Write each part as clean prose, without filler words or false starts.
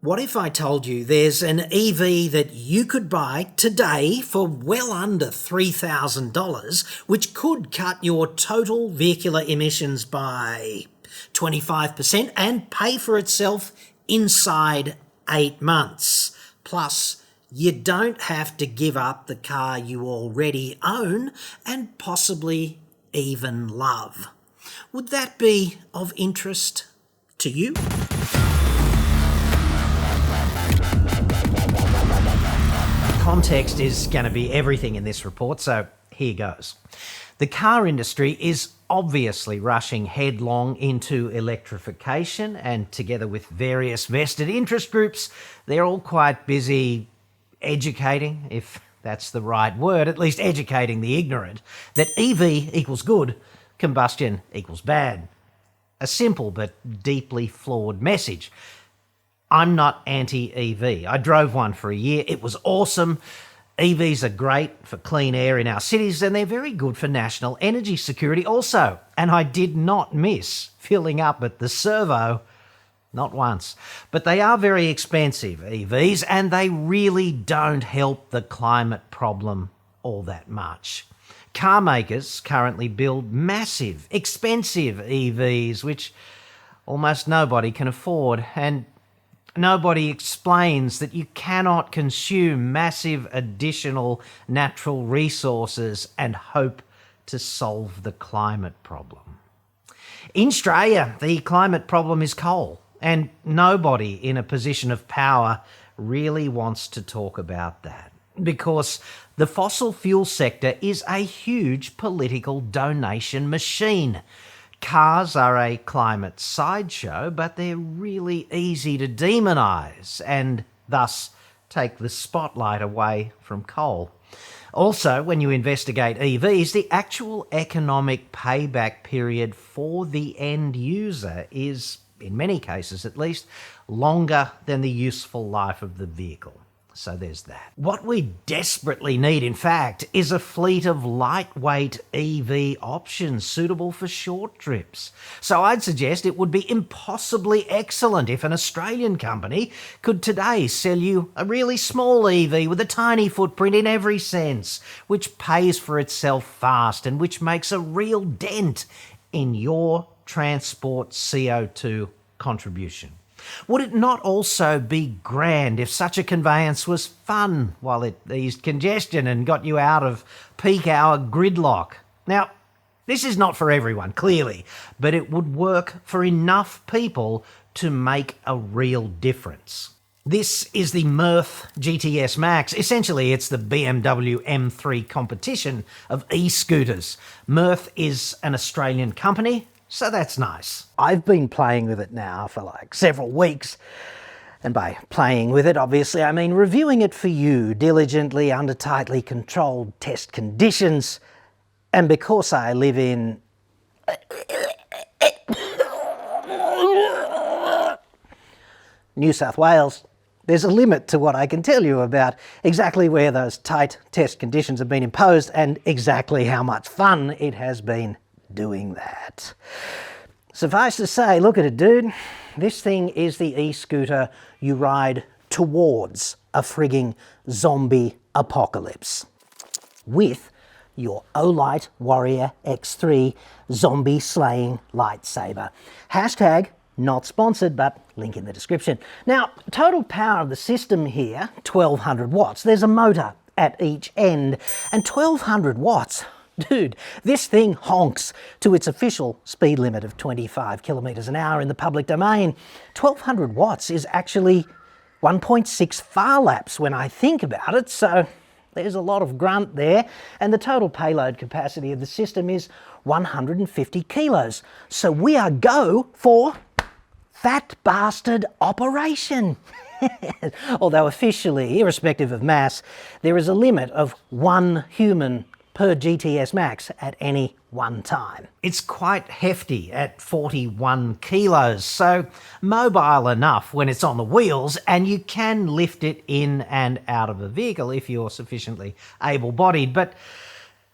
What if I told you there's an EV that you could buy today for well under $3,000, which could cut your total vehicular emissions by 25% and pay for itself inside 8 months? Plus, you don't have to give up the car you already own and possibly even love. Would that be of interest to you? Context is going to be everything in this report, so here goes. The car industry is obviously rushing headlong into electrification, and together with various vested interest groups, they're all quite busy educating, if that's the right word, at least educating the ignorant, that EV equals good, combustion equals bad. A simple but deeply flawed message. I'm not anti-EV. I drove one for a year. It was awesome. EVs are great for clean air in our cities, and they're very good for national energy security also. And I did not miss filling up at the servo, not once. But they are very expensive, EVs, and they really don't help the climate problem all that much. Car makers currently build massive, expensive EVs, which almost nobody can afford, and nobody explains that you cannot consume massive additional natural resources and hope to solve the climate problem. In Australia, the climate problem is coal, and nobody in a position of power really wants to talk about that, because the fossil fuel sector is a huge political donation machine. Cars are a climate sideshow, but they're really easy to demonise and thus take the spotlight away from coal. Also, when you investigate EVs, the actual economic payback period for the end user is, in many cases at least, longer than the useful life of the vehicle. So there's that. What we desperately need, in fact, is a fleet of lightweight EV options suitable for short trips. So I'd suggest it would be impossibly excellent if an Australian company could today sell you a really small EV with a tiny footprint in every sense, which pays for itself fast and which makes a real dent in your transport CO2 contribution. Would it not also be grand if such a conveyance was fun while it eased congestion and got you out of peak hour gridlock? Now, this is not for everyone, clearly, but it would work for enough people to make a real difference. This is the Mearth GTS Max. Essentially, it's the BMW M3 competition of e-scooters. Mearth is an Australian company, so that's nice. I've been playing with it now for like several weeks. And by playing with it, obviously, I mean reviewing it for you diligently under tightly controlled test conditions. And because I live in New South Wales, there's a limit to what I can tell you about exactly where those tight test conditions have been imposed and exactly how much fun it has been doing that. Suffice to say, look at it, dude. This thing is the e-scooter you ride towards a frigging zombie apocalypse with your Olight Warrior X3 zombie slaying lightsaber. Hashtag not sponsored, but link in the description. Now, total power of the system here, 1200 watts. There's a motor at each end, and 1200 watts. Dude, this thing honks to its official speed limit of 25 kilometres an hour in the public domain. 1200 watts is actually 1.6 far laps when I think about it, so there's a lot of grunt there, and the total payload capacity of the system is 150 kilos. So we are go for fat bastard operation. Although officially, irrespective of mass, there is a limit of 1 human per GTS Max at any one time. It's quite hefty at 41 kilos, so mobile enough when it's on the wheels, and you can lift it in and out of a vehicle if you're sufficiently able-bodied, but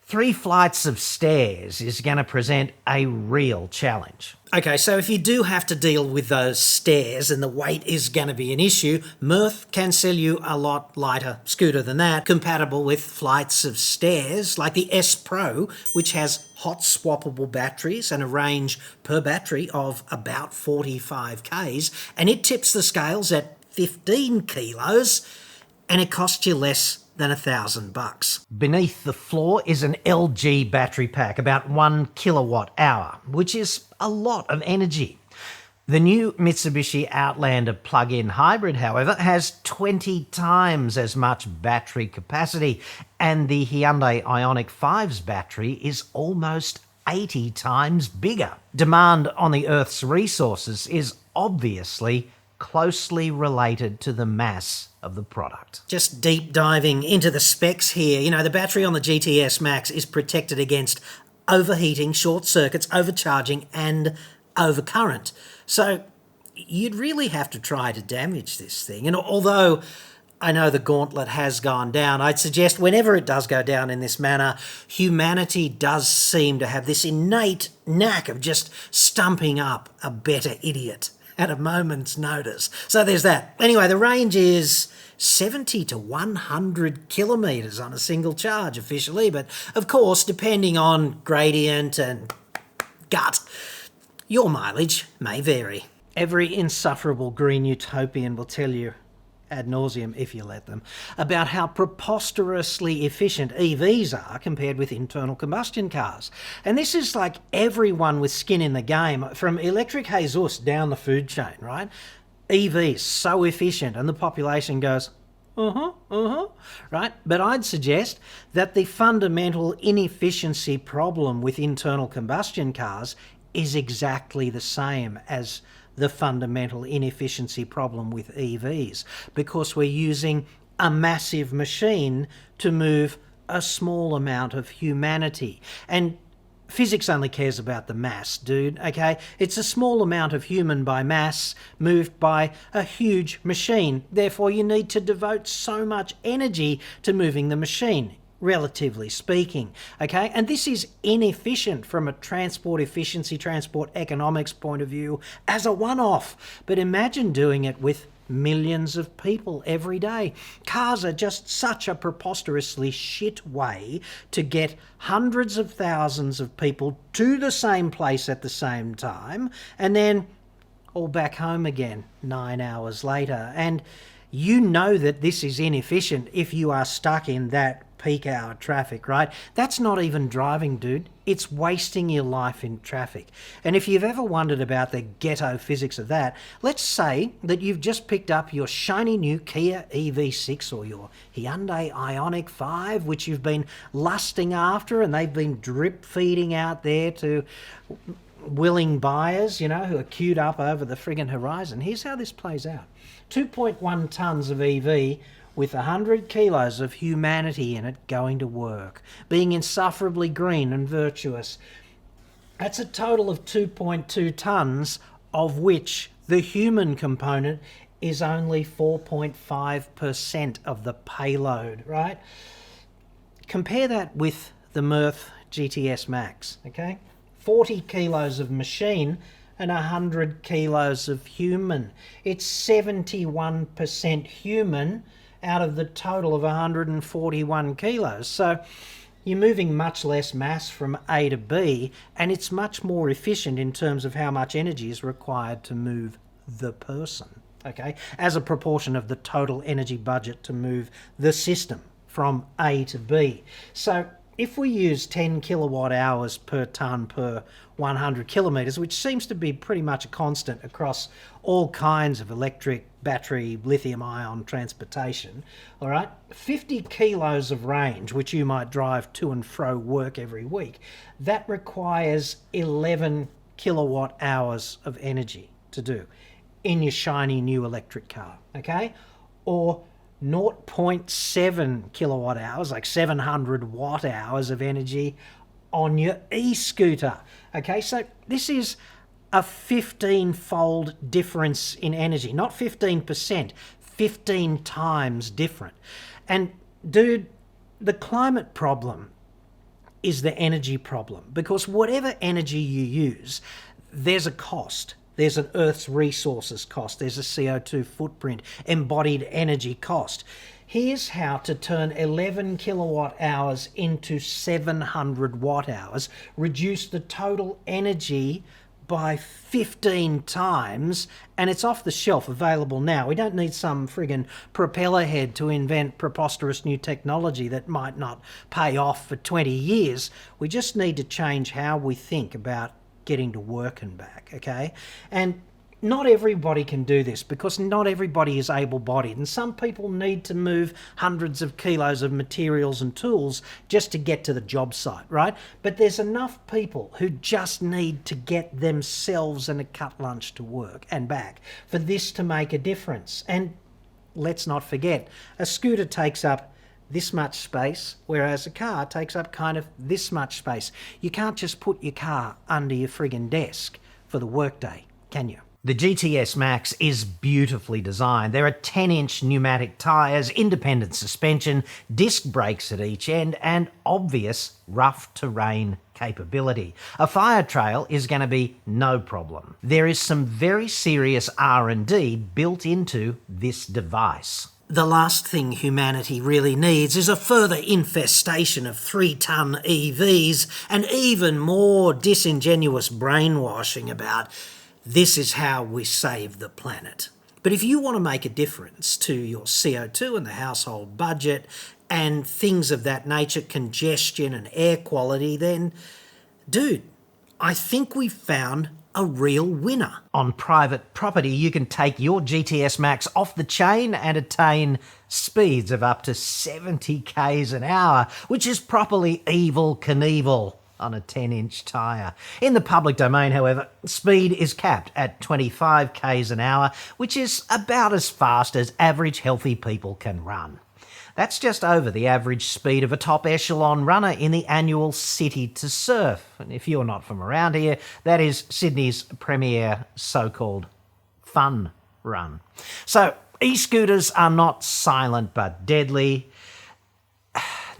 3 flights of stairs is going to present a real challenge. Okay, so if you do have to deal with those stairs and the weight is going to be an issue, Mearth can sell you a lot lighter scooter than that, compatible with flights of stairs like the S Pro, which has hot swappable batteries and a range per battery of about 45 Ks, and it tips the scales at 15 kilos, and it costs you less than $1,000. Beneath the floor is an LG battery pack, about 1 kilowatt hour, which is a lot of energy. The new Mitsubishi Outlander plug-in hybrid, however, has 20 times as much battery capacity, and the Hyundai Ioniq 5's battery is almost 80 times bigger. Demand on the Earth's resources is obviously closely related to the mass of the product. Just deep diving into the specs here, the battery on the GTS Max is protected against overheating, short circuits, overcharging, and overcurrent. So you'd really have to try to damage this thing. And although I know the gauntlet has gone down, I'd suggest whenever it does go down in this manner, humanity does seem to have this innate knack of just stumping up a better idiot at a moment's notice. So there's that. Anyway, the range is 70 to 100 kilometres on a single charge officially, but of course, depending on gradient and gut, your mileage may vary. Every insufferable green utopian will tell you, ad nauseum if you let them, about how preposterously efficient EVs are compared with internal combustion cars. And this is like everyone with skin in the game, from Electric Jesus down the food chain, right? EVs, so efficient, and the population goes, right? But I'd suggest that the fundamental inefficiency problem with internal combustion cars is exactly the same as the fundamental inefficiency problem with EVs, because we're using a massive machine to move a small amount of humanity. And physics only cares about the mass, dude, okay? It's a small amount of human by mass moved by a huge machine. Therefore, you need to devote so much energy to moving the machine, relatively speaking, okay? And this is inefficient from a transport efficiency, transport economics point of view as a one-off. But imagine doing it with millions of people every day. Cars are just such a preposterously shit way to get hundreds of thousands of people to the same place at the same time and then all back home again 9 hours later. And you know that this is inefficient if you are stuck in that peak hour traffic, right? That's not even driving, dude. It's wasting your life in traffic. And if you've ever wondered about the ghetto physics of that, let's say that you've just picked up your shiny new Kia EV6 or your Hyundai Ioniq 5, which you've been lusting after, and they've been drip feeding out there to willing buyers, who are queued up over the friggin' horizon. Here's how this plays out. 2.1 tonnes of EV with 100 kilos of humanity in it going to work, being insufferably green and virtuous. That's a total of 2.2 tonnes, of which the human component is only 4.5% of the payload, right? Compare that with the Mearth GTS Max, okay? 40 kilos of machine and 100 kilos of human. It's 71% human out of the total of 141 kilos. So you're moving much less mass from A to B, and it's much more efficient in terms of how much energy is required to move the person, okay, as a proportion of the total energy budget to move the system from A to B. So if we use 10 kilowatt hours per tonne per 100 kilometres, which seems to be pretty much a constant across all kinds of electric, battery, lithium-ion transportation, all right, 50 kilos of range, which you might drive to and fro work every week, that requires 11 kilowatt hours of energy to do in your shiny new electric car, okay? Or 0.7 kilowatt hours, like 700 watt hours of energy on your e-scooter. Okay, so this is a 15-fold difference in energy, not 15%, 15 times different. And dude, the climate problem is the energy problem, because whatever energy you use, there's a cost. There's an Earth's resources cost. There's a CO2 footprint, embodied energy cost. Here's how to turn 11 kilowatt hours into 700 watt hours, reduce the total energy by 15 times, and it's off the shelf, available now. We don't need some friggin' propeller head to invent preposterous new technology that might not pay off for 20 years. We just need to change how we think about getting to work and back, okay? And not everybody can do this, because not everybody is able-bodied, and some people need to move hundreds of kilos of materials and tools just to get to the job site, right? But there's enough people who just need to get themselves and a cut lunch to work and back for this to make a difference. And let's not forget, a scooter takes up this much space, whereas a car takes up kind of this much space. You can't just put your car under your friggin' desk for the workday, can you? The GTS Max is beautifully designed. There are 10-inch pneumatic tyres, independent suspension, disc brakes at each end, and obvious rough terrain capability. A fire trail is going to be no problem. There is some very serious R&D built into this device. The last thing humanity really needs is a further infestation of 3-ton EVs and even more disingenuous brainwashing about this is how we save the planet. But if you want to make a difference to your CO2 and the household budget and things of that nature, congestion and air quality, then, dude, I think we've found a real winner. On private property, you can take your GTS Max off the chain and attain speeds of up to 70 k's an hour, which is properly Evel Knievel on a 10-inch tyre. In the public domain, however, speed is capped at 25 k's an hour, which is about as fast as average healthy people can run. That's just over the average speed of a top echelon runner in the annual City to Surf. And if you're not from around here, that is Sydney's premier so-called fun run. So e-scooters are not silent but deadly.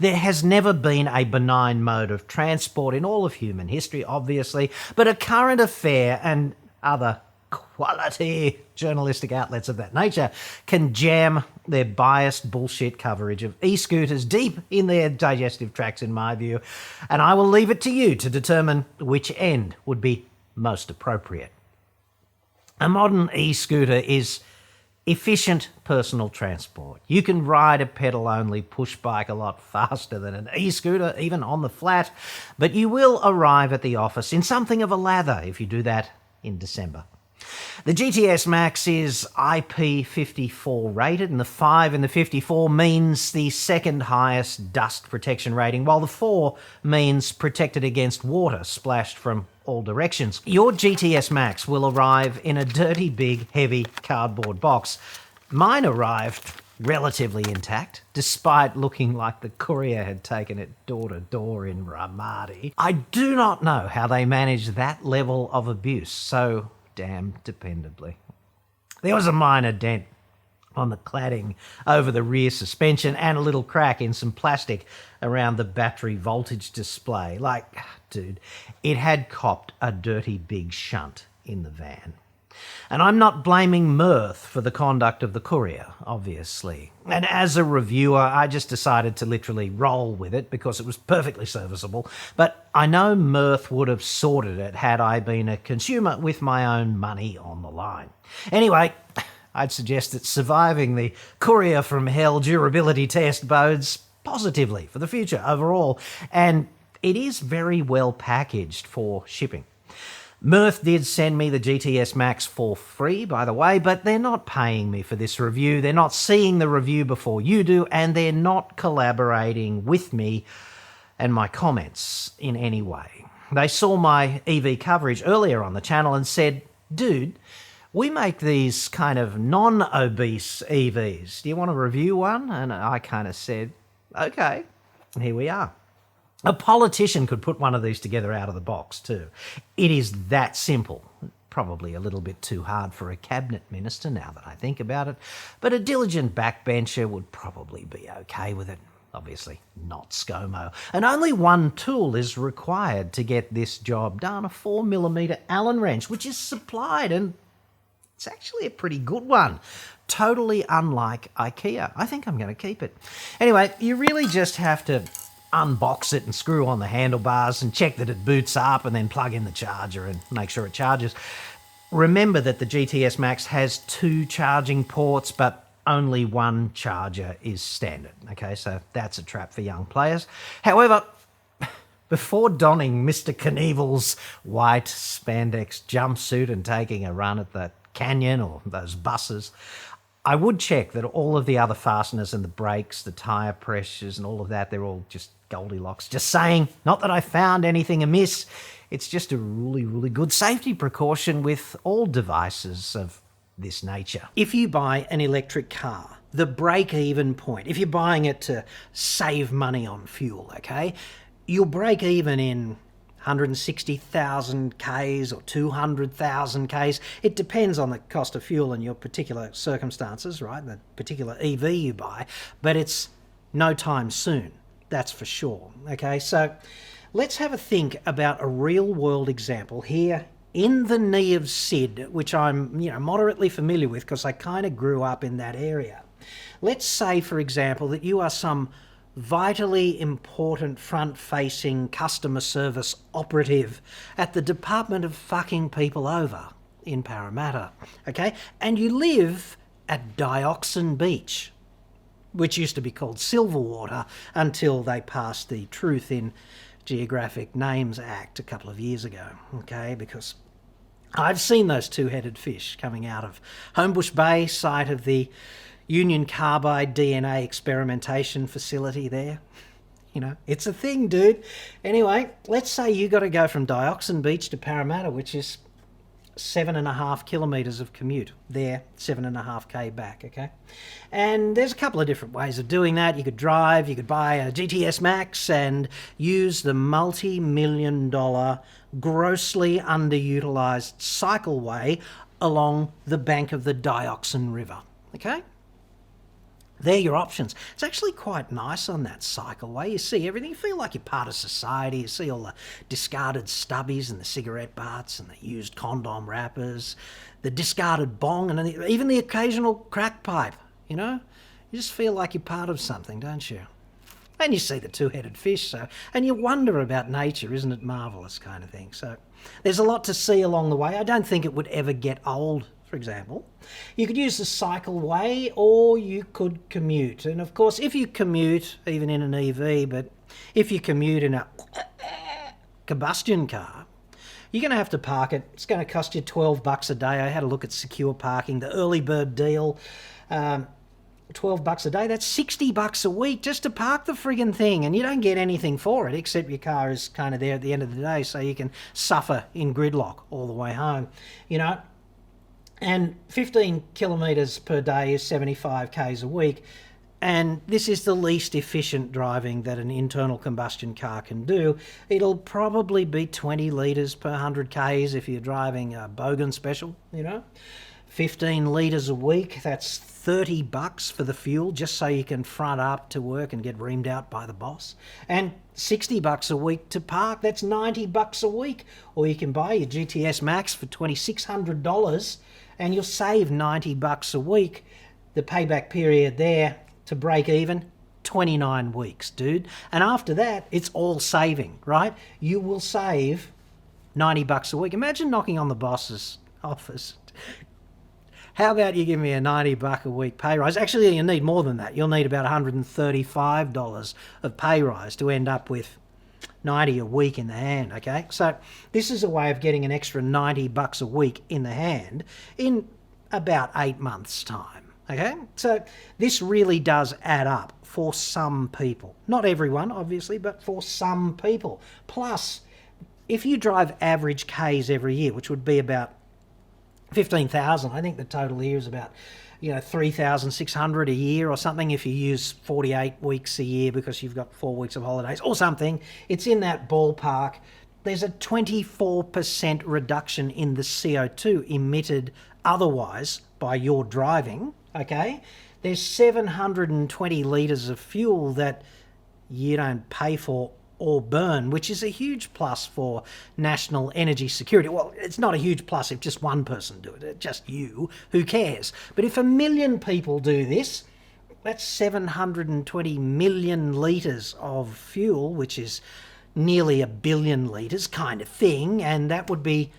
There has never been a benign mode of transport in all of human history, obviously, but a current affair and other quality journalistic outlets of that nature can jam their biased bullshit coverage of e-scooters deep in their digestive tracts, in my view, and I will leave it to you to determine which end would be most appropriate. A modern e-scooter is efficient personal transport. You can ride a pedal-only push bike a lot faster than an e-scooter, even on the flat, but you will arrive at the office in something of a lather if you do that in December. The GTS Max is IP54 rated, and the 5 in the 54 means the second highest dust protection rating, while the 4 means protected against water splashed from all directions. Your GTS Max will arrive in a dirty, big, heavy cardboard box. Mine arrived relatively intact, despite looking like the courier had taken it door to door in Ramadi. I do not know how they managed that level of abuse so damn dependably. There was a minor dent on the cladding over the rear suspension and a little crack in some plastic around the battery voltage display. Like, dude, it had copped a dirty big shunt in the van. And I'm not blaming Mearth for the conduct of the courier, obviously. And as a reviewer, I just decided to literally roll with it because it was perfectly serviceable. But I know Mearth would have sorted it had I been a consumer with my own money on the line. Anyway, I'd suggest that surviving the courier from hell durability test bodes positively for the future overall. And it is very well packaged for shipping. Mearth did send me the GTS Max for free, by the way, but they're not paying me for this review. They're not seeing the review before you do, and they're not collaborating with me and my comments in any way. They saw my EV coverage earlier on the channel and said, dude, we make these kind of non-obese EVs. Do you want to review one? And I kind of said, okay, and here we are. A politician could put one of these together out of the box too. It is that simple. Probably a little bit too hard for a cabinet minister now that I think about it, but a diligent backbencher would probably be okay with it. obviously not ScoMo. And only one tool is required to get this job done, a 4mm Allen wrench, which is supplied, and it's actually a pretty good one. Totally unlike IKEA. I think I'm going to keep it. Anyway, you really just have to unbox it and screw on the handlebars and check that it boots up and then plug in the charger and make sure it charges. Remember that the GTS Max has 2 charging ports, but only 1 charger is standard. Okay, so that's a trap for young players. However, before donning Mr. Knievel's white spandex jumpsuit and taking a run at the canyon or those buses, I would check that all of the other fasteners and the brakes, the tyre pressures and all of that, they're all just Goldilocks. Just saying, not that I found anything amiss. It's just a really, really good safety precaution with all devices of this nature. If you buy an electric car, the break-even point, if you're buying it to save money on fuel, okay, you'll break even in 160,000 Ks or 200,000 Ks. It depends on the cost of fuel and your particular circumstances, right? The particular EV you buy, but it's no time soon, that's for sure. Okay, so let's have a think about a real-world example here in the knee of Sid, which I'm moderately familiar with because I kind of grew up in that area. Let's say, for example, that you are some vitally important front-facing customer service operative at the Department of Fucking People Over in Parramatta, okay? And you live at Dioxin Beach, which used to be called Silverwater until they passed the Truth in Geographic Names Act a couple of years ago, okay? Because I've seen those 2-headed fish coming out of Homebush Bay, site of the Union Carbide DNA experimentation facility there. It's a thing, dude. Anyway, let's say you got to go from Dioxin Beach to Parramatta, which is 7.5 kilometres of commute there, 7.5 K back, okay? And there's a couple of different ways of doing that. You could drive, you could buy a GTS Max and use the multi-million-dollar, grossly underutilised cycleway along the bank of the Dioxin River, okay? They're your options. It's actually quite nice on that cycleway. You see everything. You feel like you're part of society. You see all the discarded stubbies and the cigarette butts and the used condom wrappers, the discarded bong and even the occasional crack pipe, You just feel like you're part of something, don't you? And you see the 2-headed fish, and you wonder about nature, isn't it marvellous kind of thing. So there's a lot to see along the way. I don't think it would ever get old. For example, you could use the cycleway or you could commute. And of course, if you commute, even in an EV, but if you commute in a combustion car, you're going to have to park it. It's going to cost you $12 a day. I had a look at secure parking, the early bird deal, $12 a day. That's $60 a week just to park the friggin' thing. And you don't get anything for it, except your car is kind of there at the end of the day, so you can suffer in gridlock all the way home, And 15 kilometres per day is 75 Ks a week. And this is the least efficient driving that an internal combustion car can do. It'll probably be 20 litres per 100 Ks if you're driving a Bogan Special, 15 litres a week, that's $30 for the fuel, just so you can front up to work and get reamed out by the boss. And $60 a week to park, that's $90 a week. Or you can buy your GTS Max for $2,600 and you'll save $90 a week. The payback period there to break even, 29 weeks, dude. And after that, it's all saving, right? You will save $90 a week. Imagine knocking on the boss's office. How about you give me a $90 a week pay rise? Actually, you need more than that. You'll need about $135 of pay rise to end up with $90 a week in the hand, okay? So this is a way of getting an extra $90 a week in the hand in about 8 months' time, okay? So this really does add up for some people. Not everyone, obviously, but for some people. Plus, if you drive average Ks every year, which would be about 15,000, I think the total here is about 3,600 a year or something if you use 48 weeks a year because you've got 4 weeks of holidays or something. It's in that ballpark. There's a 24% reduction in the CO2 emitted otherwise by your driving, okay? There's 720 litres of fuel that you don't pay for or burn, which is a huge plus for national energy security. Well, it's not a huge plus if just one person do it, just you, who cares? But if 1 million people do this, that's 720 million litres of fuel, which is nearly 1 billion litres kind of thing, and that would be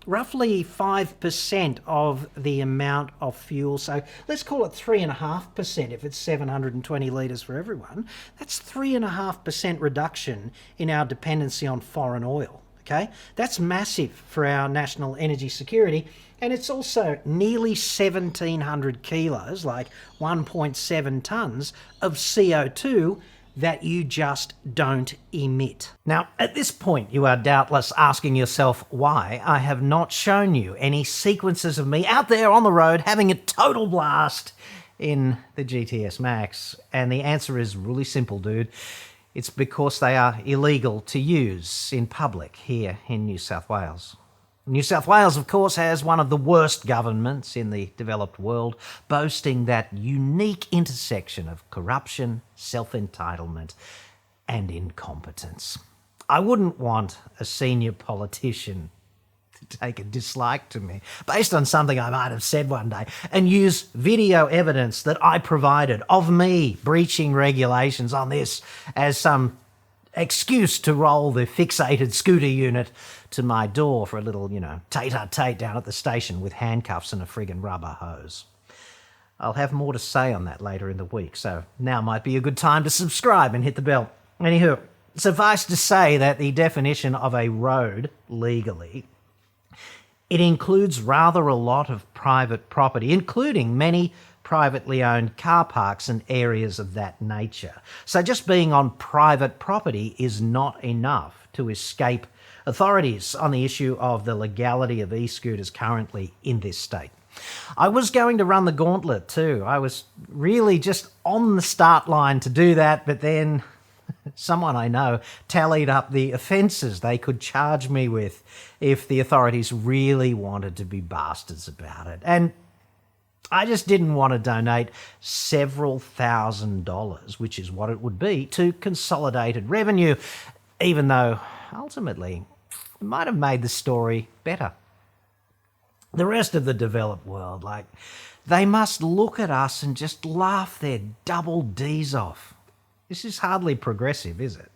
roughly 5% of the amount of fuel. So let's call it 3.5% if it's 720 litres for everyone. That's 3.5% reduction in our dependency on foreign oil. Okay, that's massive for our national energy security, and it's also nearly 1,700 kilos, like 1.7 tonnes of CO2 that you just don't emit. Now, at this point, you are doubtless asking yourself why I have not shown you any sequences of me out there on the road having a total blast in the GTS Max. And the answer is really simple, dude. It's because they are illegal to use in public here in New South Wales. New South Wales, of course, has one of the worst governments in the developed world, boasting that unique intersection of corruption, self-entitlement, and incompetence. I wouldn't want a senior politician to take a dislike to me based on something I might have said one day and use video evidence that I provided of me breaching regulations on this as some excuse to roll the fixated scooter unit to my door for a little, tete-a-tete down at the station with handcuffs and a friggin' rubber hose. I'll have more to say on that later in the week, so now might be a good time to subscribe and hit the bell. Anywho, suffice to say that the definition of a road legally, it includes rather a lot of private property, including many privately owned car parks and areas of that nature. So just being on private property is not enough to escape authorities on the issue of the legality of e-scooters currently in this state. I was going to run the gauntlet too. I was really just on the start line to do that, but then someone I know tallied up the offences they could charge me with if the authorities really wanted to be bastards about it. And I just didn't want to donate several $1,000s, which is what it would be, to consolidated revenue, even though ultimately it might have made the story better. The rest of the developed world, they must look at us and just laugh their double Ds off. This is hardly progressive, is it?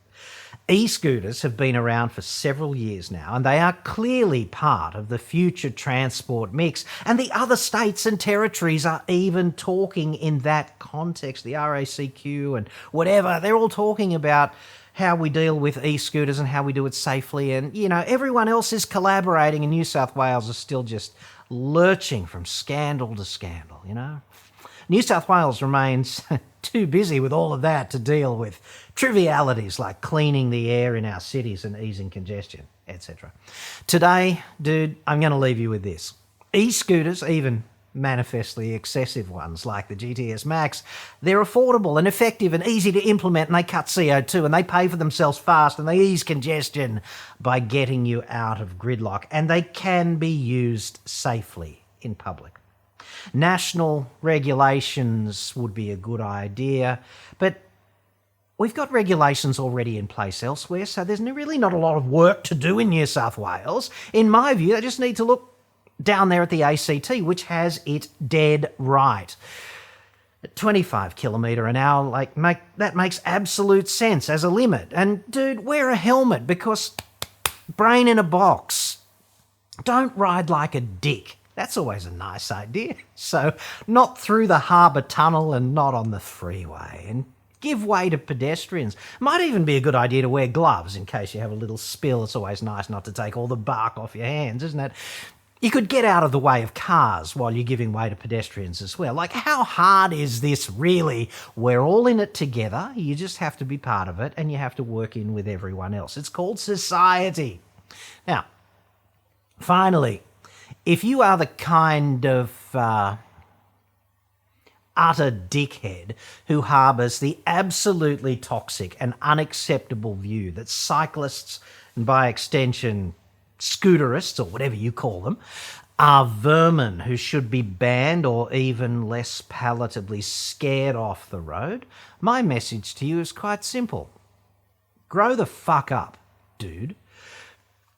E-scooters have been around for several years now, and they are clearly part of the future transport mix. And the other states and territories are even talking in that context. The RACQ and whatever, they're all talking about how we deal with e-scooters and how we do it safely. And, everyone else is collaborating, and New South Wales is still just lurching from scandal to scandal, New South Wales remains too busy with all of that to deal with trivialities like cleaning the air in our cities and easing congestion, etc. Today, dude, I'm going to leave you with this. E-scooters, even manifestly excessive ones like the GTS Max, they're affordable and effective and easy to implement, and they cut CO2 and they pay for themselves fast and they ease congestion by getting you out of gridlock, and they can be used safely in public. National regulations would be a good idea, but we've got regulations already in place elsewhere, so there's really not a lot of work to do in New South Wales. In my view, they just need to look down there at the ACT, which has it dead right. At 25 kilometre an hour, that makes absolute sense as a limit. And dude, wear a helmet, because brain in a box. Don't ride like a dick. That's always a nice idea. So, not through the harbour tunnel and not on the freeway. And give way to pedestrians. Might even be a good idea to wear gloves in case you have a little spill. It's always nice not to take all the bark off your hands, isn't it? You could get out of the way of cars while you're giving way to pedestrians as well. How hard is this really? We're all in it together. You just have to be part of it, and you have to work in with everyone else. It's called society. Now, finally, if you are the kind of utter dickhead who harbours the absolutely toxic and unacceptable view that cyclists, and by extension scooterists, or whatever you call them, are vermin who should be banned or even less palatably scared off the road, my message to you is quite simple. Grow the fuck up, dude.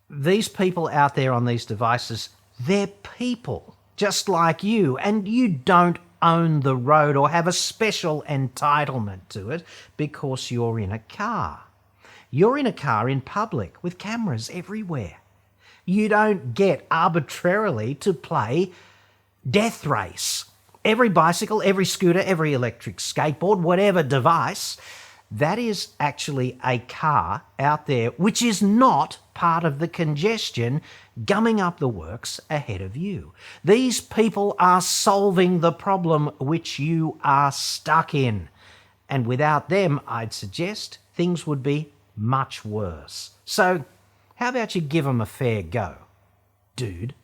These people out there on these devices, they're people just like you, and you don't own the road or have a special entitlement to it because you're in a car. You're in a car in public with cameras everywhere. You don't get arbitrarily to play death race. Every bicycle, every scooter, every electric skateboard, whatever device, that is actually a car out there which is not part of the congestion gumming up the works ahead of you. These people are solving the problem which you are stuck in. And without them, I'd suggest things would be much worse. So how about you give them a fair go, dude?